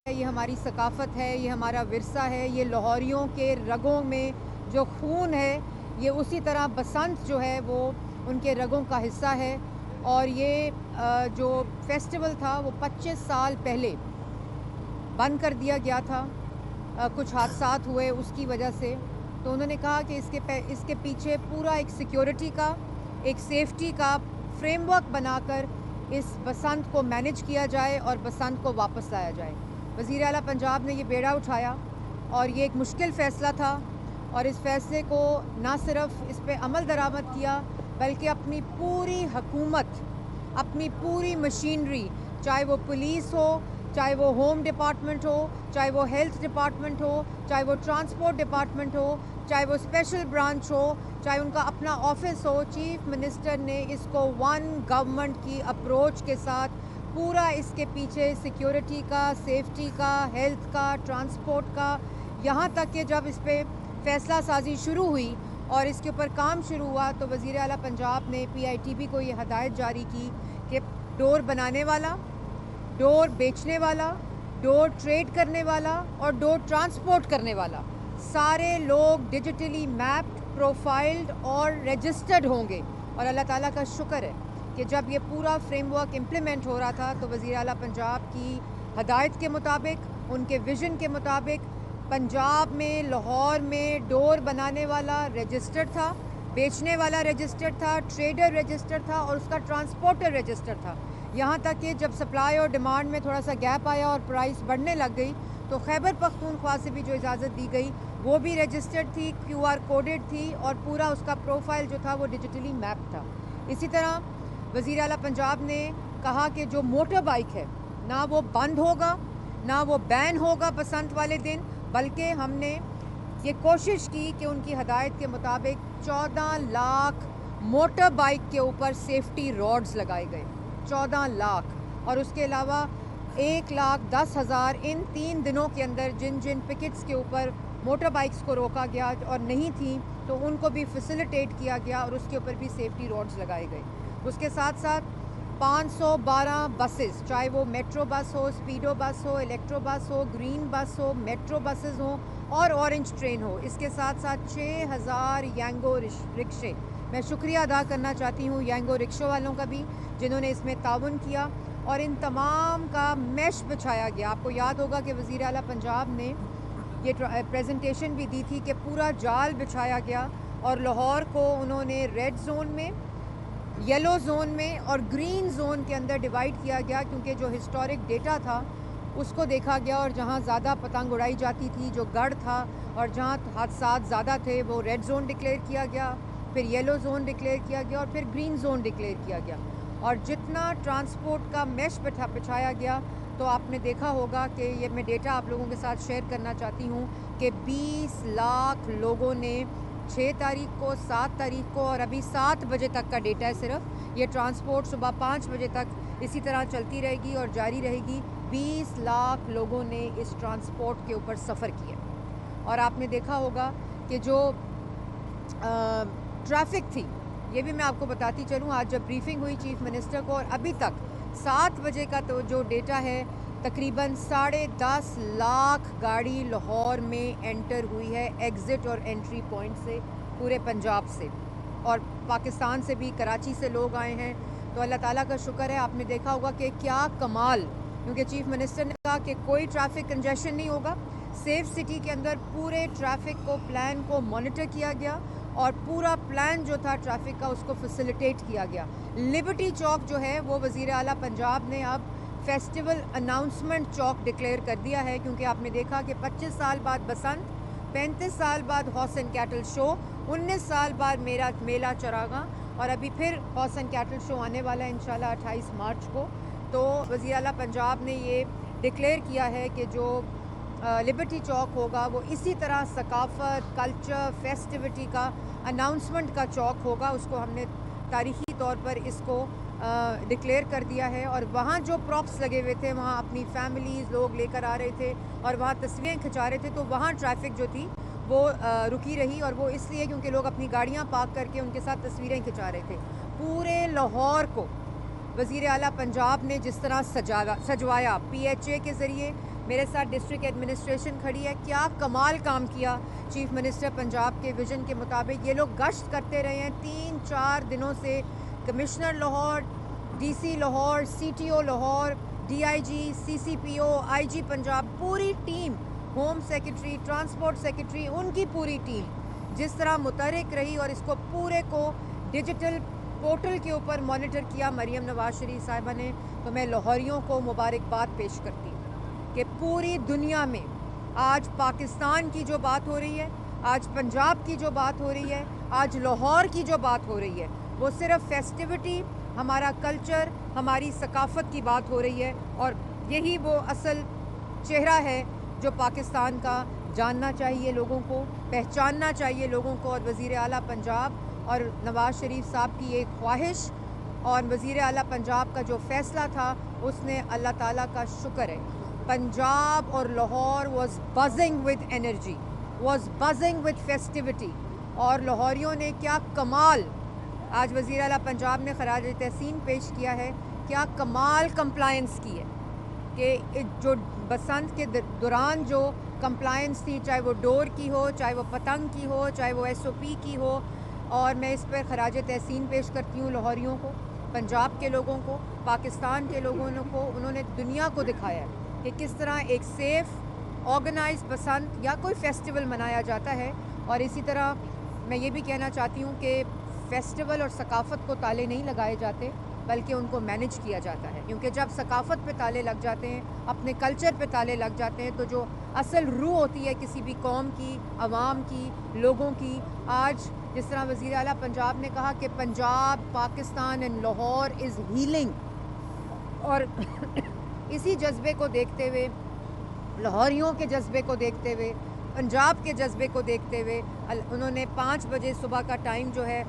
یہ ہماری ثقافت ہے، یہ ہمارا ورثہ ہے، یہ لاہوریوں کے رگوں میں جو خون ہے، یہ اسی طرح بسنت جو ہے وہ ان کے رگوں کا حصہ ہے۔ اور یہ جو فیسٹیول تھا وہ 25 سال پہلے بند کر دیا گیا تھا، کچھ حادثات ہوئے اس کی وجہ سے۔ تو انہوں نے کہا کہ اس کے پیچھے پورا ایک سیکیورٹی کا، ایک سیفٹی کا فریم ورک بنا کر اس بسنت کو مینیج کیا جائے اور بسنت کو واپس لایا جائے۔ وزیر اعلیٰ پنجاب نے یہ بیڑا اٹھایا اور یہ ایک مشکل فیصلہ تھا، اور اس فیصلے کو نہ صرف اس پہ عمل درآمد کیا بلکہ اپنی پوری حکومت، اپنی پوری مشینری، چاہے وہ پولیس ہو، چاہے وہ ہوم ڈپارٹمنٹ ہو، چاہے وہ ہیلتھ ڈپارٹمنٹ ہو، چاہے وہ ٹرانسپورٹ ڈپارٹمنٹ ہو، چاہے وہ اسپیشل برانچ ہو، چاہے ان کا اپنا آفس ہو، چیف منسٹر نے اس کو ون گورنمنٹ کی اپروچ کے ساتھ پورا اس کے پیچھے سیکیورٹی کا، سیفٹی کا، ہیلتھ کا، ٹرانسپورٹ کا، یہاں تک کہ جب اس پہ فیصلہ سازی شروع ہوئی اور اس کے اوپر کام شروع ہوا تو وزیر اعلیٰ پنجاب نے پی آئی ٹی بی کو یہ ہدایت جاری کی کہ ڈور بنانے والا، ڈور بیچنے والا، ڈور ٹریڈ کرنے والا اور ڈور ٹرانسپورٹ کرنے والا سارے لوگ ڈیجیٹلی میپڈ، پروفائلڈ اور رجسٹرڈ ہوں گے۔ اور اللہ تعالیٰ کا شکر ہے کہ جب یہ پورا فریم ورک امپلیمنٹ ہو رہا تھا تو وزیر اعلیٰ پنجاب کی ہدایت کے مطابق، ان کے ویژن کے مطابق، پنجاب میں، لاہور میں ڈور بنانے والا رجسٹرڈ تھا، بیچنے والا رجسٹرڈ تھا، ٹریڈر رجسٹرڈ تھا اور اس کا ٹرانسپورٹر رجسٹرڈ تھا۔ یہاں تک کہ جب سپلائی اور ڈیمانڈ میں تھوڑا سا گیپ آیا اور پرائس بڑھنے لگ گئی تو خیبر پختونخوا سے بھی جو اجازت دی گئی وہ بھی رجسٹرڈ تھی، کیو آر کوڈڈ تھی اور پورا اس کا پروفائل جو تھا وہ ڈیجیٹلی میپ تھا۔ اسی طرح وزیر اعلیٰ پنجاب نے کہا کہ جو موٹر بائک ہے نہ وہ بند ہوگا، نہ وہ بین ہوگا بسنت والے دن، بلکہ ہم نے یہ کوشش کی کہ ان کی ہدایت کے مطابق 14 لاکھ موٹر بائک کے اوپر سیفٹی راڈز لگائے گئے، 14 لاکھ، اور اس کے علاوہ 1,10,000 ان 3 دنوں کے اندر جن جن پکٹس کے اوپر موٹر بائکس کو روکا گیا اور نہیں تھیں تو ان کو بھی فیسیلیٹیٹ کیا گیا اور اس کے اوپر بھی سیفٹی راڈز لگائے گئے۔ اس کے ساتھ ساتھ 512 بسز، چاہے وہ میٹرو بس ہو، اسپیڈو بس ہو، الیکٹرو بس ہو، گرین بس ہو، میٹرو بسز ہوں اور اورنج ٹرین ہو، اس کے ساتھ ساتھ 6,000 یانگو رکشے۔ میں شکریہ ادا کرنا چاہتی ہوں یانگو رکشوں والوں کا بھی جنہوں نے اس میں تعاون کیا، اور ان تمام کا میش بچھایا گیا۔ آپ کو یاد ہوگا کہ وزیر اعلیٰ پنجاب نے یہ پریزنٹیشن بھی دی تھی کہ پورا جال بچھایا گیا اور لاہور کو انہوں نے ریڈ زون میں، یلو زون میں اور گرین زون کے اندر ڈیوائیڈ کیا گیا، کیونکہ جو ہسٹورک ڈیٹا تھا اس کو دیکھا گیا اور جہاں زیادہ پتنگ اڑائی جاتی تھی، جو گڑھ تھا اور جہاں حادثات زیادہ تھے وہ ریڈ زون ڈکلیئر کیا گیا، پھر یلو زون ڈکلیئر کیا گیا اور پھر گرین زون ڈکلیئر کیا گیا۔ اور جتنا ٹرانسپورٹ کا میش بچھایا گیا تو آپ نے دیکھا ہوگا کہ یہ میں ڈیٹا آپ لوگوں کے ساتھ شیئر کرنا چاہتی ہوں کہ 20 لاکھ لوگوں نے 6 تاریخ کو، 7 تاریخ کو اور ابھی 7 بجے تک کا ڈیٹا ہے صرف، یہ ٹرانسپورٹ صبح 5 بجے تک اسی طرح چلتی رہے گی اور جاری رہے گی۔ 20 لاکھ لوگوں نے اس ٹرانسپورٹ کے اوپر سفر کیا۔ اور آپ نے دیکھا ہوگا کہ جو ٹریفک تھی، یہ بھی میں آپ کو بتاتی چلوں، آج جب بریفنگ ہوئی چیف منسٹر کو اور ابھی تک 7 بجے کا تو جو ڈیٹا ہے تقریباً 10.5 لاکھ گاڑی لاہور میں انٹر ہوئی ہے ایگزٹ اور انٹری پوائنٹ سے، پورے پنجاب سے، اور پاکستان سے بھی، کراچی سے لوگ آئے ہیں۔ تو اللہ تعالیٰ کا شکر ہے۔ آپ نے دیکھا ہوگا کہ کیا کمال، کیونکہ چیف منسٹر نے کہا کہ کوئی ٹریفک کنجیشن نہیں ہوگا، سیف سٹی کے اندر پورے ٹریفک کو، پلان کو مانیٹر کیا گیا اور پورا پلان جو تھا ٹریفک کا اس کو فیسیلیٹیٹ کیا گیا۔ لبرٹی چوک جو ہے وہ وزیر اعلیٰ پنجاب نے اب فیسٹیول اناؤنسمنٹ چوک ڈکلیئر کر دیا ہے، کیونکہ آپ نے دیکھا کہ 25 سال بعد بسنت، 35 سال بعد ہارس اینڈ کیٹل شو، 19 سال بعد میلہ چراغاں، اور ابھی پھر ہارس اینڈ کیٹل شو آنے والا ہے انشاءاللہ 28 مارچ کو۔ تو وزیر اعلیٰ پنجاب نے یہ ڈکلیئر کیا ہے کہ جو لبرٹی چوک ہوگا وہ اسی طرح ثقافت، کلچر، فیسٹیوٹی کا اناؤنسمنٹ کا چوک ہوگا۔ اس کو ہم نے تاریخی طور پر اس کو ڈکلیئر کر دیا ہے، اور وہاں جو پراپس لگے ہوئے تھے، وہاں اپنی فیملیز لوگ لے کر آ رہے تھے اور وہاں تصویریں کھنچا رہے تھے، تو وہاں ٹریفک جو تھی وہ رکی رہی، اور وہ اس لیے کیونکہ لوگ اپنی گاڑیاں پارک کر کے ان کے ساتھ تصویریں کھنچا رہے تھے۔ پورے لاہور کو وزیر اعلیٰ پنجاب نے جس طرح سجوایا، پی ایچ اے کے ذریعے، میرے ساتھ ڈسٹرکٹ ایڈمنسٹریشن کھڑی ہے. کیا کمال کام کیا چیف منسٹر پنجاب کے ویژن کے مطابق. یہ لوگ گشت کرتے رہے ہیں 3-4 دنوں سے. Commissioner Lahore, D C Lahore, C T O Lahore, D I G, C C P O, I G Punjab, پوری team, home secretary, transport secretary, ان کی پوری ٹیم جس طرح متحرک رہی اور اس کو پورے کو ڈیجیٹل پورٹل کے اوپر مانیٹر کیا مریم نواز شریف صاحبہ نے. تو میں لاہوریوں کو مبارکباد پیش کرتی ہوں کہ پوری دنیا میں آج پاکستان کی جو بات ہو رہی ہے, آج پنجاب کی جو بات ہو رہی ہے, آج لاہور کی جو بات ہو رہی ہے, وہ صرف فیسٹیوٹی, ہمارا کلچر, ہماری ثقافت کی بات ہو رہی ہے. اور یہی وہ اصل چہرہ ہے جو پاکستان کا جاننا چاہیے لوگوں کو, پہچاننا چاہیے لوگوں کو. اور وزیر اعلیٰ پنجاب اور نواز شریف صاحب کی ایک خواہش اور وزیر اعلیٰ پنجاب کا جو فیصلہ تھا, اس نے اللہ تعالیٰ کا شکر ہے, پنجاب اور Lahore was buzzing with energy, was buzzing with festivity. اور لاہوریوں نے کیا کمال آج وزیر اعلیٰ پنجاب نے خراج تحسین پیش کیا ہے, کیا کمال کمپلائنس کی ہے کہ جو بسنت کے دوران جو کمپلائنس تھی, چاہے وہ ڈور کی ہو, چاہے وہ پتنگ کی ہو, چاہے وہ ایس او پی کی ہو. اور میں اس پر خراج تحسین پیش کرتی ہوں لاہوریوں کو, پنجاب کے لوگوں کو, پاکستان کے لوگوں کو. انہوں نے دنیا کو دکھایا ہے کہ کس طرح ایک سیف آرگنائز بسنت یا کوئی فیسٹیول منایا جاتا ہے. اور اسی طرح میں یہ بھی کہنا چاہتی ہوں کہ فیسٹیول اور ثقافت کو تالے نہیں لگائے جاتے, بلکہ ان کو مینج کیا جاتا ہے. کیونکہ جب ثقافت پہ تالے لگ جاتے ہیں, اپنے کلچر پہ تالے لگ جاتے ہیں, تو جو اصل روح ہوتی ہے کسی بھی قوم کی, عوام کی, لوگوں کی. آج جس طرح وزیر اعلیٰ پنجاب نے کہا کہ Punjab, Pakistan and Lahore is healing, اور اسی جذبے کو دیکھتے ہوئے, لاہوریوں کے جذبے کو دیکھتے ہوئے, پنجاب کے جذبے کو دیکھتے ہوئے, انہوں نے 5 بجے صبح کا ٹائم جو ہے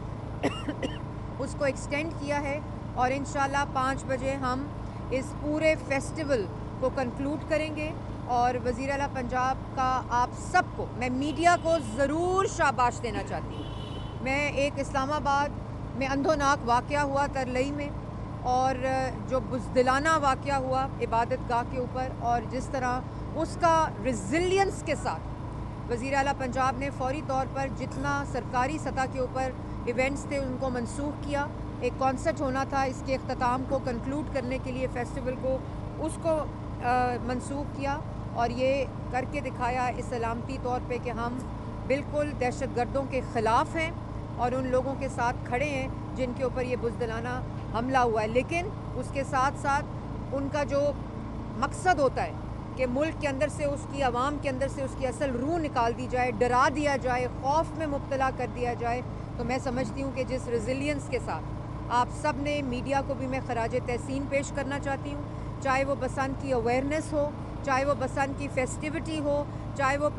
اس کو ایکسٹینڈ کیا ہے. اور انشاءاللہ 5 بجے ہم اس پورے فیسٹیول کو کنکلوڈ کریں گے. اور وزیر اعلیٰ پنجاب کا آپ سب کو, میں میڈیا کو ضرور شاباش دینا چاہتی ہوں. میں ایک اسلام آباد میں اندھوناک واقعہ ہوا ترلئی میں, اور جو بزدلانہ واقعہ ہوا عبادت گاہ کے اوپر, اور جس طرح اس کا ریزیلینس کے ساتھ وزیر اعلیٰ پنجاب نے فوری طور پر جتنا سرکاری سطح کے اوپر ایونٹس تھے ان کو منسوخ کیا. ایک کانسرٹ ہونا تھا اس کے اختتام کو کنکلوڈ کرنے کے لیے, فیسٹیول کو, اس کو منسوخ کیا. اور یہ کر کے دکھایا اس علامتی طور پہ کہ ہم بالکل دہشت گردوں کے خلاف ہیں اور ان لوگوں کے ساتھ کھڑے ہیں جن کے اوپر یہ بزدلانہ حملہ ہوا ہے. لیکن اس کے ساتھ ساتھ ان کا جو مقصد ہوتا ہے کہ ملک کے اندر سے, اس کی عوام کے اندر سے اس کی اصل روح نکال دی جائے, ڈرا دیا جائے, خوف میں مبتلا کر دیا جائے. تو میں سمجھتی ہوں کہ جس ریزیلینس کے ساتھ آپ سب نے, میڈیا کو بھی میں خراج تحسین پیش کرنا چاہتی ہوں, چاہے وہ بسنت کی اویئرنیس ہو, چاہے وہ بسنت کی فیسٹیوٹی ہو, چاہے وہ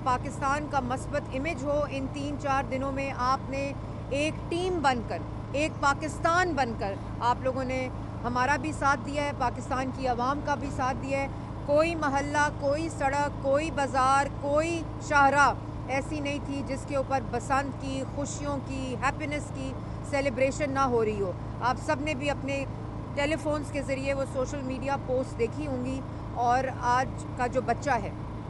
پاکستان کا مثبت امیج ہو. ان 3-4 دنوں میں آپ نے ایک ٹیم بن کر, ایک پاکستان بن کر آپ لوگوں نے ہمارا بھی ساتھ دیا ہے, پاکستان کی عوام کا بھی ساتھ دیا ہے. کوئی محلہ, کوئی سڑک, کوئی بازار, کوئی شاہراہ ایسی نہیں تھی جس کے اوپر بسنت کی, خوشیوں کی, ہیپینس کی سیلیبریشن نہ ہو رہی ہو. آپ سب نے بھی اپنے ٹیلی فونز کے ذریعے وہ سوشل میڈیا پوسٹ دیکھی ہوں گی. اور آج کا جو بچہ ہے,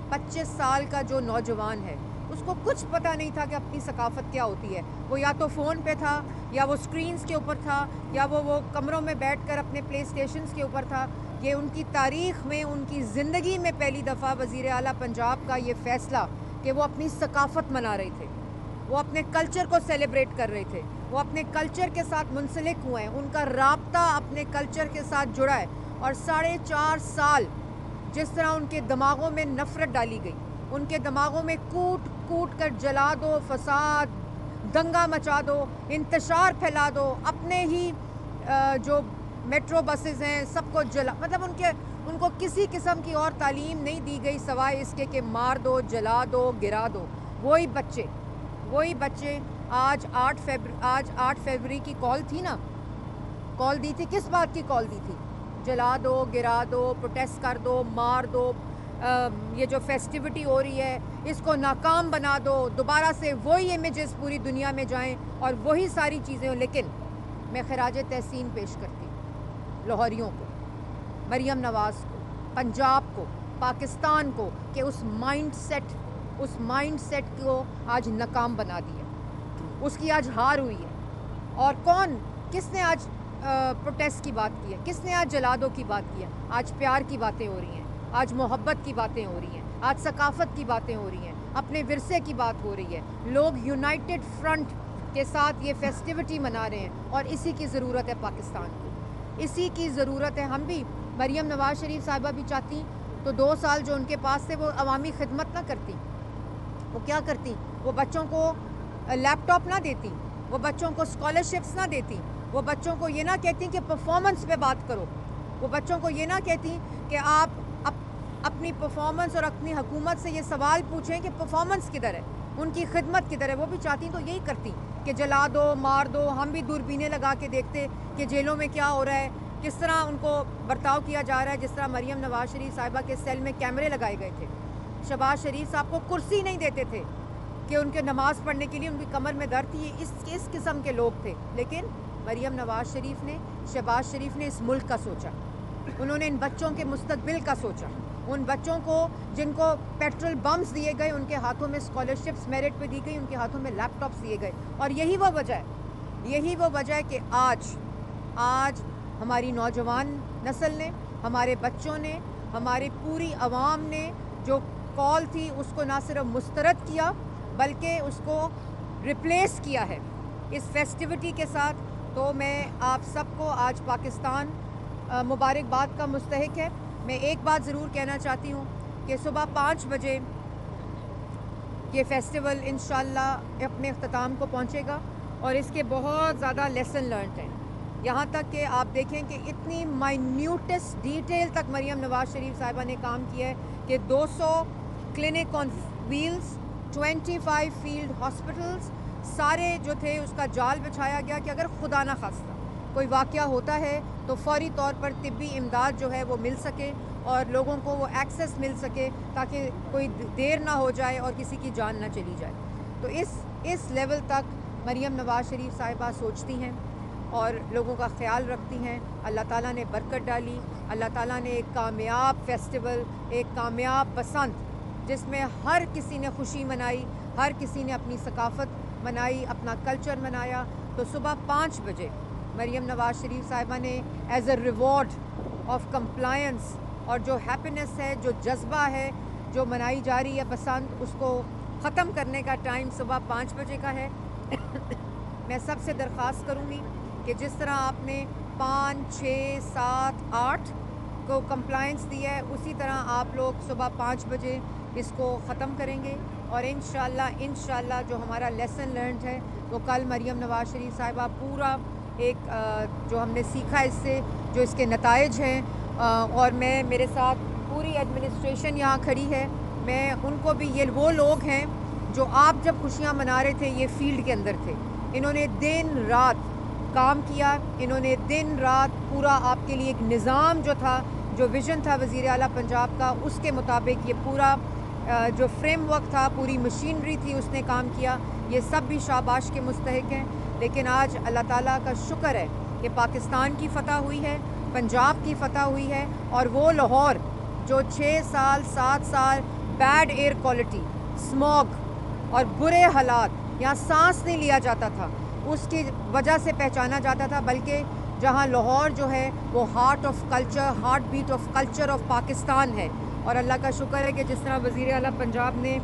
25 سال کا جو نوجوان ہے, اس کو کچھ پتہ نہیں تھا کہ اپنی ثقافت کیا ہوتی ہے. وہ یا تو فون پہ تھا, یا وہ سکرینز کے اوپر تھا, یا وہ کمروں میں بیٹھ کر اپنے پلے اسٹیشنز کے اوپر تھا. یہ ان کی تاریخ میں, ان کی زندگی میں پہلی دفعہ وزیر اعلیٰ پنجاب کا یہ فیصلہ کہ وہ اپنی ثقافت منا رہے تھے, وہ اپنے کلچر کو سیلیبریٹ کر رہے تھے, وہ اپنے کلچر کے ساتھ منسلک ہوئے ہیں, ان کا رابطہ اپنے کلچر کے ساتھ جڑا ہے. اور 4.5 سال جس طرح ان کے دماغوں میں نفرت ڈالی گئی, ان کے دماغوں میں کوٹ کوٹ کر جلا دو, فساد, دنگا مچا دو, انتشار پھیلا دو, اپنے ہی جو میٹرو بسز ہیں سب کو جلا, مطلب ان کو کسی قسم کی اور تعلیم نہیں دی گئی سوائے اس کے کہ مار دو, جلا دو, گرا دو. وہی بچے آج 8 فروری کی کال تھی نا, کال دی تھی, کس بات کی کال دی تھی؟ جلا دو, گرا دو, پروٹیسٹ کر دو, مار دو, یہ جو فیسٹیوٹی ہو رہی ہے اس کو ناکام بنا دو, دوبارہ سے وہی امیجز پوری دنیا میں جائیں اور وہی ساری چیزیں ہوں. لیکن میں خراج تحسین پیش کرتی ہوں لاہوریوں کو, مریم نواز کو, پنجاب کو, پاکستان کو کہ اس مائنڈ سیٹ کو آج ناکام بنا دیا، اس کی آج ہار ہوئی ہے. اور کس نے آج پروٹیسٹ کی بات کی ہے؟ کس نے آج جلادوں کی بات کی ہے؟ آج پیار کی باتیں ہو رہی ہیں، آج محبت کی باتیں ہو رہی ہیں، آج ثقافت کی باتیں ہو رہی ہیں، اپنے ورثے کی بات ہو رہی ہے. لوگ یونائٹڈ فرنٹ کے ساتھ یہ فیسٹیوٹی منا رہے ہیں، اور اسی کی ضرورت ہے پاکستان کو، اسی کی ضرورت ہے. ہم بھی، مریم نواز شریف صاحبہ بھی چاہتی تو 2 سال جو ان کے پاس تھے وہ عوامی خدمت نہ کرتی. وہ کیا کرتی؟ وہ بچوں کو لیپ ٹاپ نہ دیتی، وہ بچوں کو اسکالرشپس نہ دیتی، وہ بچوں کو یہ نہ کہتی کہ پرفارمنس پہ بات کرو، وہ بچوں کو یہ نہ کہتی کہ آپ اپنی پرفارمنس اور اپنی حکومت سے یہ سوال پوچھیں کہ پرفارمنس کدھر ہے، ان کی خدمت کدھر ہے. وہ بھی چاہتی تو یہی کرتی کہ جلا دو، مار دو. ہم بھی دوربینیں لگا کے دیکھتے کہ جیلوں میں کیا ہو رہا ہے، کس طرح ان کو برتاؤ کیا جا رہا ہے. جس طرح مریم نواز شریف صاحبہ کے سیل میں کیمرے لگائے گئے تھے، شہباز شریف صاحب کو کرسی نہیں دیتے تھے کہ ان کے نماز پڑھنے کے لیے ان کی کمر میں درد تھی. اس قسم کے لوگ تھے. لیکن مریم نواز شریف نے، شہباز شریف نے اس ملک کا سوچا. انہوں نے ان بچوں کے مستقبل کا سوچا. ان بچوں کو جن کو پیٹرول بمز دیے گئے، ان کے ہاتھوں میں اسکالرشپس میرٹ پہ دی گئی، ان کے ہاتھوں میں لیپ ٹاپس دیے گئے. اور یہی وہ وجہ ہے کہ آج ہماری نوجوان نسل نے، ہمارے بچوں نے، ہماری پوری عوام نے جو کال تھی اس کو نہ صرف مسترد کیا بلکہ اس کو ریپلیس کیا ہے اس فیسٹیوٹی کے ساتھ. تو میں آپ سب کو آج پاکستان مبارکباد کا مستحق ہے. میں ایک بات ضرور کہنا چاہتی ہوں کہ صبح 5 بجے یہ فیسٹیول انشاءاللہ اپنے اختتام کو پہنچے گا، اور اس کے بہت زیادہ لیسن لرنڈ ہیں. یہاں تک کہ آپ دیکھیں کہ اتنی مائنیوٹس ڈیٹیل تک مریم نواز شریف صاحبہ نے کام کیا ہے کہ 200 کلینک آن ویلز، 25 فیلڈ ہاسپٹلز، سارے جو تھے اس کا جال بچھایا گیا کہ اگر خدا نہ خواستہ کوئی واقعہ ہوتا ہے تو فوری طور پر طبی امداد جو ہے وہ مل سکے اور لوگوں کو وہ ایکسیس مل سکے تاکہ کوئی دیر نہ ہو جائے اور کسی کی جان نہ چلی جائے. تو اس لیول تک مریم نواز شریف صاحبہ سوچتی ہیں اور لوگوں کا خیال رکھتی ہیں. اللہ تعالیٰ نے برکت ڈالی. اللہ تعالیٰ نے ایک کامیاب فیسٹیول، ایک کامیاب بسنت جس میں ہر کسی نے خوشی منائی، ہر کسی نے اپنی ثقافت منائی، اپنا کلچر منایا. تو صبح 5 بجے مریم نواز شریف صاحبہ نے as a reward of compliance اور جو ہیپینس ہے، جو جذبہ ہے، جو منائی جا رہی ہے بسنت، اس کو ختم کرنے کا ٹائم صبح 5 بجے کا ہے. میں سب سے درخواست کروں گی کہ جس طرح آپ نے 5، 6، 7، 8 کو کمپلائنس دی ہے، اسی طرح آپ لوگ صبح 5 بجے اس کو ختم کریں گے. اور انشاءاللہ جو ہمارا لیسن لرنڈ ہے وہ کل مریم نواز شریف صاحبہ پورا ایک جو ہم نے سیکھا اس سے، جو اس کے نتائج ہیں، اور میرے ساتھ پوری ایڈمنسٹریشن یہاں کھڑی ہے. میں ان کو بھی، یہ وہ لوگ ہیں جو آپ جب خوشیاں منا رہے تھے یہ فیلڈ کے اندر تھے. انہوں نے دن رات کام کیا، انہوں نے دن رات پورا آپ کے لیے ایک نظام جو تھا، جو ویژن تھا وزیر اعلیٰ پنجاب کا، اس کے مطابق یہ پورا جو فریم ورک تھا، پوری مشینری تھی، اس نے کام کیا. یہ سب بھی شاباش کے مستحق ہیں. لیکن آج اللہ تعالیٰ کا شکر ہے کہ پاکستان کی فتح ہوئی ہے، پنجاب کی فتح ہوئی ہے، اور وہ لاہور جو 6 سال 7 سال بیڈ ایئر کوالٹی، اسموگ اور برے حالات، یہاں سانس نہیں لیا جاتا تھا، اس کی وجہ سے پہچانا جاتا تھا. بلکہ جہاں لاہور جو ہے وہ heart of culture, heart beat of culture of Pakistan ہے. اور اللہ کا شکر ہے کہ جس طرح وزیر اعلیٰ پنجاب نے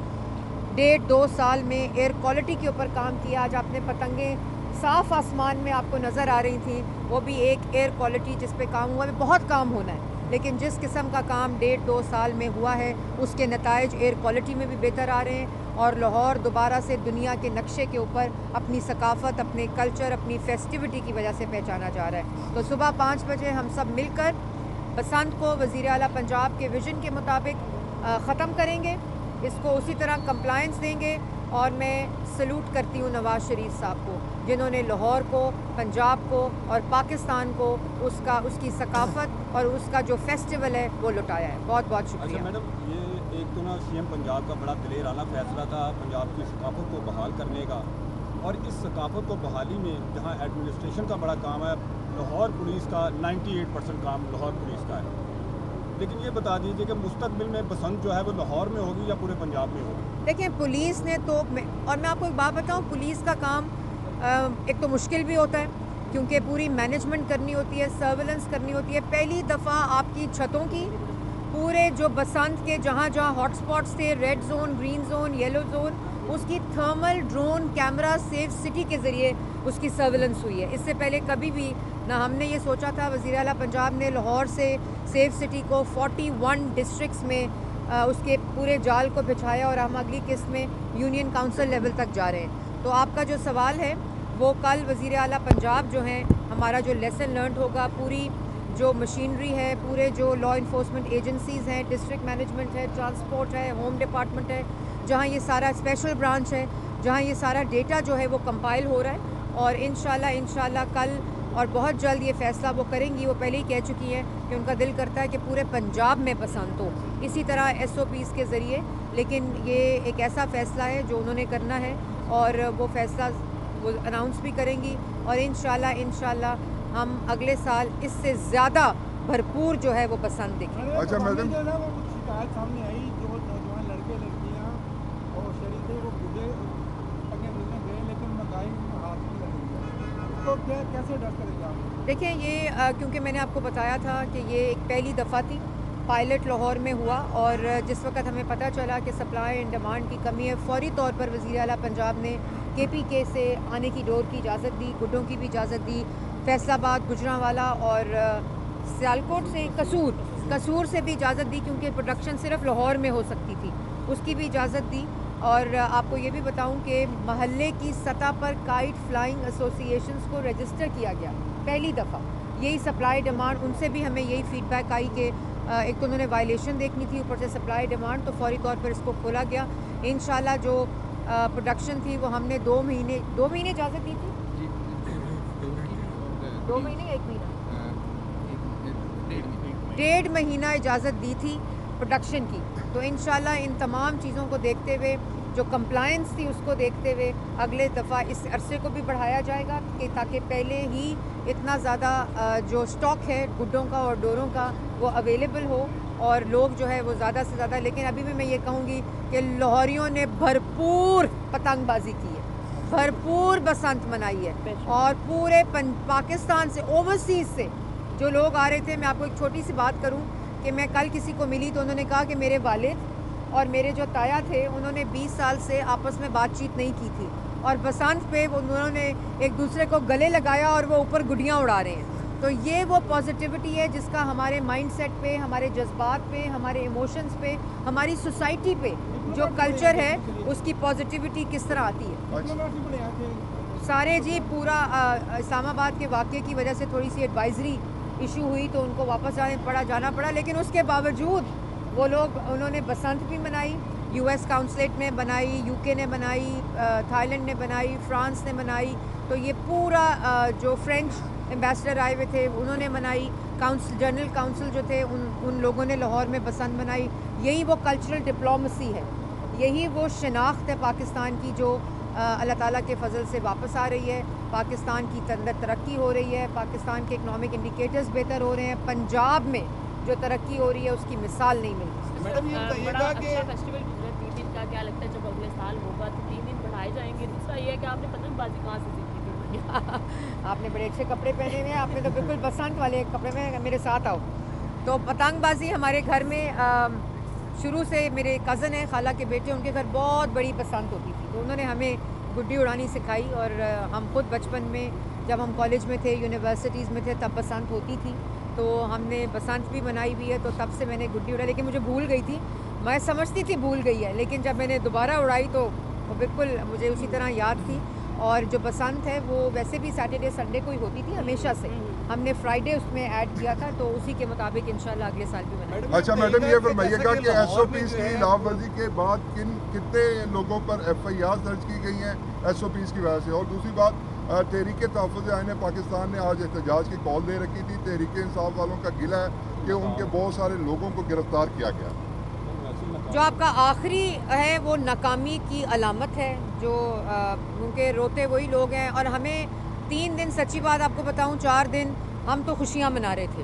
1.5-2 سال میں ایئر کوالٹی کے اوپر کام کیا. آج آپ نے پتنگیں صاف آسمان میں آپ کو نظر آ رہی تھیں، وہ بھی ایک ایئر کوالٹی جس پہ کام ہوا ہے. بہت کام ہونا ہے، لیکن جس قسم کا کام 1.5-2 سال میں ہوا ہے اس کے نتائج ایئر کوالٹی میں بھی بہتر آ رہے ہیں. اور لاہور دوبارہ سے دنیا کے نقشے کے اوپر اپنی ثقافت، اپنے کلچر، اپنی فیسٹیوٹی کی وجہ سے پہچانا جا رہا ہے. تو صبح 5 بجے ہم سب مل کر بسنت کو وزیر اعلیٰ پنجاب کے ویژن کے مطابق ختم کریں گے، اس کو اسی طرح کمپلائنس دیں گے. اور میں سلوٹ کرتی ہوں نواز شریف صاحب کو، جنہوں نے لاہور کو، پنجاب کو اور پاکستان کو اس کی ثقافت اور اس کا جو فیسٹیول ہے وہ لٹایا ہے. بہت بہت شکریہ. اچھا میڈم، یہ ایک تو نا سی ایم پنجاب کا بڑا دلیرانہ فیصلہ تھا پنجاب کی ثقافت کو بحال کرنے کا، اور اس ثقافت کو بحالی میں جہاں ایڈمنسٹریشن کا بڑا کام ہے، لاہور پولیس کا 98% کام لاہور پولیس کا ہے. لیکن یہ بتا دیجیے کہ مستقبل میں بسنت جو ہے وہ لاہور میں ہوگی یا پورے پنجاب میں ہوگی؟ دیکھیں پولیس نے تو اور میں آپ کو ایک بات بتاؤں، پولیس کا کام ایک تو مشکل بھی ہوتا ہے کیونکہ پوری مینجمنٹ کرنی ہوتی ہے، سرویلنس کرنی ہوتی ہے. پہلی دفعہ آپ کی چھتوں کی پورے جو بسنت کے جہاں جہاں ہاٹ سپاٹس تھے، red zone, green zone, yellow zone, اس کی thermal drone camera safe city کے ذریعے اس کی سرویلنس ہوئی ہے. اس سے پہلے کبھی بھی نہ ہم نے یہ سوچا تھا. وزیر اعلیٰ پنجاب نے لاہور سے سیف سٹی کو 41 ڈسٹرکٹس میں اس کے پورے جال کو بچھایا اور ہم اگلی قسط میں یونین کاؤنسل لیول تک جا رہے ہیں. تو آپ کا جو سوال ہے وہ کل وزیر اعلیٰ پنجاب جو ہیں، ہمارا جو لیسن لرنڈ ہوگا، پوری جو مشینری ہے، پورے جو لا انفورسمنٹ ایجنسیز ہیں، ڈسٹرکٹ مینجمنٹ ہے، ٹرانسپورٹ ہے، ہوم ڈپارٹمنٹ ہے، جہاں یہ سارا اسپیشل برانچ ہے، جہاں یہ سارا ڈیٹا جو ہے وہ کمپائل ہو رہا ہے. اور انشاءاللہ کل اور بہت جلد یہ فیصلہ وہ کریں گی. وہ پہلے ہی کہہ چکی ہیں کہ ان کا دل کرتا ہے کہ پورے پنجاب میں بسنت ہو، اسی طرح SOPs کے ذریعے. لیکن یہ ایک ایسا فیصلہ ہے جو انہوں نے کرنا ہے اور وہ فیصلہ وہ اناؤنس بھی کریں گی. اور انشاءاللہ ہم اگلے سال اس سے زیادہ بھرپور جو ہے وہ بسنت دیکھیں. اچھا میڈم، شکایت سامنے آئی جو نوجوان لڑکے لڑکیاں اور شریک تھے وہ بوڑھے پکڑ ملنے گئے لیکن مکائی میں ہاتھ نہیں لگے، تو کیسے ڈر کرے گا؟ دیکھیں یہ کیونکہ میں نے آپ کو بتایا تھا کہ یہ ایک پہلی دفعہ تھی، پائلٹ لاہور میں ہوا، اور جس وقت ہمیں پتہ چلا کہ سپلائی اینڈ ڈیمانڈ کی کمی ہے، فوری طور پر وزیر اعلیٰ پنجاب نے KPK سے آنے کی ڈور کی اجازت دی، گڈوں کی بھی اجازت دی، فیصل آباد، گجرانوالا اور سیالکوٹ سے قصور سے بھی اجازت دی کیونکہ پروڈکشن صرف لاہور میں ہو سکتی تھی، اس کی بھی اجازت دی. اور آپ کو یہ بھی بتاؤں کہ محلے کی سطح پر کائٹ فلائنگ ایسوسی ایشنز کو رجسٹر کیا گیا پہلی دفعہ. یہی سپلائی ڈیمانڈ، ان سے بھی ہمیں یہی فیڈ بیک آئی کہ ایک تو انہوں نے وائلیشن دیکھنی تھی، اوپر سے سپلائی ڈیمانڈ، تو فوری طور پر اس کو کھولا گیا. انشاءاللہ جو پروڈکشن تھی وہ ہم نے 2 مہینے اجازت دی تھی، 2 مہینے 1 مہینہ 1.5 مہینہ اجازت دی تھی پروڈکشن کی. تو انشاءاللہ ان تمام چیزوں کو دیکھتے ہوئے، جو کمپلائنس تھی اس کو دیکھتے ہوئے، اگلے دفعہ اس عرصے کو بھی بڑھایا جائے گا کہ تاکہ پہلے ہی اتنا زیادہ جو سٹاک ہے گڈوں کا اور ڈوروں کا وہ اویلیبل ہو اور لوگ جو ہے وہ زیادہ سے زیادہ. لیکن ابھی بھی میں یہ کہوں گی کہ لاہوریوں نے بھرپور پتنگ بازی کی ہے، بھرپور بسنت منائی ہے، اور پورے پاکستان سے، اوورسیز سے جو لوگ آ رہے تھے. میں آپ کو ایک چھوٹی سی بات کروں کہ میں کل کسی کو ملی تو انہوں نے کہا کہ میرے والد اور میرے جو تایا تھے انہوں نے 20 سال سے آپس میں بات چیت نہیں کی تھی، اور بسنت پہ انہوں نے ایک دوسرے کو گلے لگایا اور وہ اوپر گڈیاں اڑا رہے ہیں. تو یہ وہ پازیٹیوٹی ہے جس کا ہمارے مائنڈ سیٹ پہ، ہمارے جذبات پہ، ہمارے ایموشنز پہ، ہماری سوسائٹی پہ جو کلچر ہے اس کی پازیٹیوٹی کس طرح آتی ہے. سارے جی پورا اسلام آباد کے واقعے کی وجہ سے تھوڑی سی ایڈوائزری ایشو ہوئی تو ان کو واپس جانا پڑا، لیکن اس کے باوجود وہ لوگ، انہوں نے بسنت بھی منائی، US کاؤنسلیٹ نے بنائی، UK نے بنائی، تھائی لینڈ نے بنائی، فرانس نے بنائی. تو یہ پورا جو فرینچ ایمبیسڈر آئے ہوئے تھے انہوں نے منائی، جنرل کاؤنسل جو تھے ان لوگوں نے لاہور میں بسنت منائی. یہی وہ کلچرل ڈپلومسی ہے، یہی وہ شناخت ہے پاکستان کی جو اللہ تعالیٰ کے فضل سے واپس آ رہی ہے. پاکستان کی ترقی ہو رہی ہے، پاکستان کے اکنامک انڈیکیٹرز بہتر ہو رہے ہیں. پنجاب میں جو ترقی ہو رہی ہے اس کی مثال نہیں ملتی. میڈم یہ بتائیے گا کہ اچھا فیسٹیول گزرا 3 دن کا، کیا لگتا ہے جب اگلے سال ہوگا تو 3 دن بڑھائے جائیں گے؟ دوسرا یہ ہے کہ آپ نے پتنگ بازی کہاں سے سیکھی تھی؟ آپ نے بڑے اچھے کپڑے پہنے ہوئے ہیں، آپ نے تو بالکل بسنت والے کپڑے میں، میرے ساتھ آؤ. تو پتنگ بازی ہمارے گھر میں شروع سے، میرے کزن ہیں، خالہ کے بیٹے، ان کے گھر بہت بڑی بسنت ہوتی تھی، تو انہوں نے ہمیں گڈی اڑانی سکھائی. اور ہم خود بچپن میں جب ہم کالج میں تھے، یونیورسٹیز میں تھے، تب بسنت ہوتی تھی، تو ہم نے بسنت بھی منائی ہوئی ہے. تو تب سے میں نے گڈی اڑائی، لیکن مجھے بھول گئی تھی، میں سمجھتی تھی بھول گئی ہے، لیکن جب میں نے دوبارہ اڑائی تو وہ بالکل مجھے اسی طرح یاد تھی. اور جو بسنت ہے وہ ویسے بھی سیٹرڈے سنڈے کو ہی ہوتی تھی ہمیشہ سے، ہم نے فرائیڈے اس میں ایڈ کیا تھا، تو اسی کے مطابق انشاءاللہ اگلے سال بھی منائیں گے. اچھا میڈم یہ فرمائیے گا کہ SOPs کی خلاف ورزی کے بعد کتنے لوگوں پر FIR درج کی گئی ہیں SOPs کی وجہ سے؟ اور دوسری بات، تحریک تحفظ آئین پاکستان نے آج احتجاج کی کال دے رکھی تھی. تحریک انصاف والوں کا گلہ ہے کہ ان کے بہت سارے لوگوں کو گرفتار کیا گیا. جو آپ کا آخری ہے وہ ناکامی کی علامت ہے، جو کیونکہ روتے وہی لوگ ہیں. اور ہمیں 3 دن، سچی بات آپ کو بتاؤں، 4 دن ہم تو خوشیاں منا رہے تھے،